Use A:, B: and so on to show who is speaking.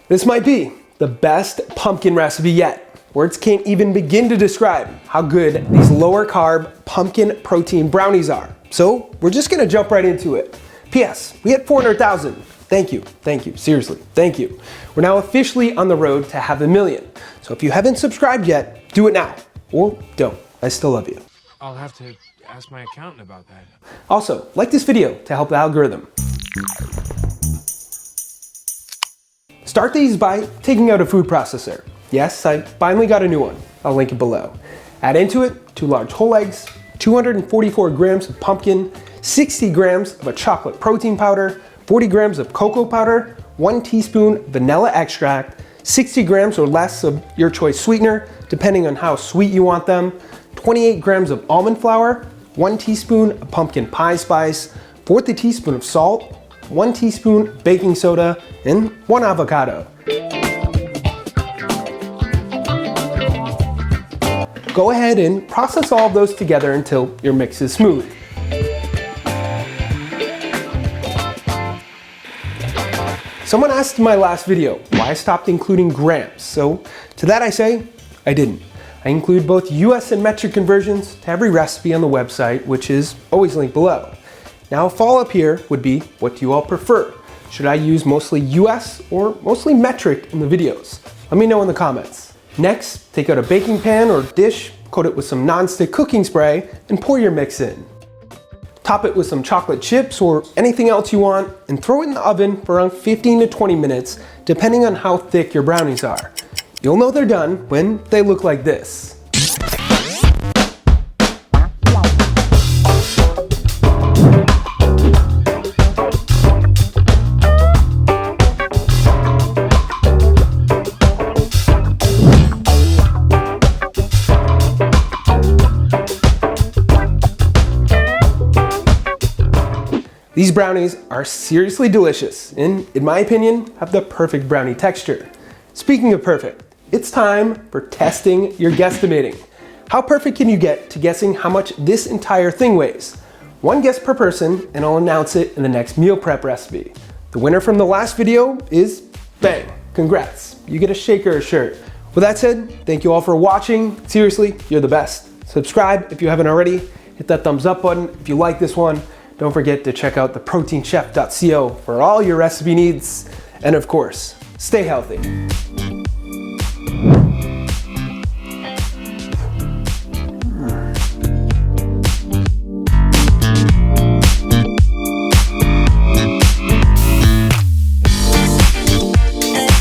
A: This might be the best pumpkin recipe yet. Words can't even begin to describe how good these lower carb pumpkin protein brownies are. So we're just gonna jump right into it. P.S. We hit 400,000. Thank you, seriously, thank you. We're now officially on the road to have 1 million. So if you haven't subscribed yet, do it now, or don't. I still love you.
B: I'll have to ask my accountant about that.
A: Also, like this video to help the algorithm. Start these by taking out a food processor. Yes, I finally got a new one. I'll link it below. Add into it 2 large whole eggs, 244 grams of pumpkin, 60 grams of a chocolate protein powder, 40 grams of cocoa powder, 1 teaspoon vanilla extract, 60 grams or less of your choice sweetener, depending on how sweet you want them, 28 grams of almond flour, 1 teaspoon of pumpkin pie spice, 1/4 teaspoon of salt, 1 teaspoon baking soda, and 1 avocado. Go ahead and process all of those together until your mix is smooth. Someone asked in my last video why I stopped including grams, so to that I say, I didn't. I include both US and metric conversions to every recipe on the website, which is always linked below. Now a follow-up here would be, what do you all prefer? Should I use mostly US or mostly metric in the videos? Let me know in the comments. Next, take out a baking pan or dish, coat it with some non-stick cooking spray, and pour your mix in. Top it with some chocolate chips or anything else you want, and throw it in the oven for around 15 to 20 minutes, depending on how thick your brownies are. You'll know they're done when they look like this. These brownies are seriously delicious and, in my opinion, have the perfect brownie texture. Speaking of perfect, it's time for testing your guesstimating. How perfect can you get to guessing how much this entire thing weighs? 1 guess per person, and I'll announce it in the next meal prep recipe. The winner from the last video is bang, congrats. You get a shaker or shirt. With that said, thank you all for watching. Seriously, you're the best. Subscribe if you haven't already. Hit that thumbs up button if you like this one. Don't forget to check out theproteinchef.co for all your recipe needs. And of course, stay healthy.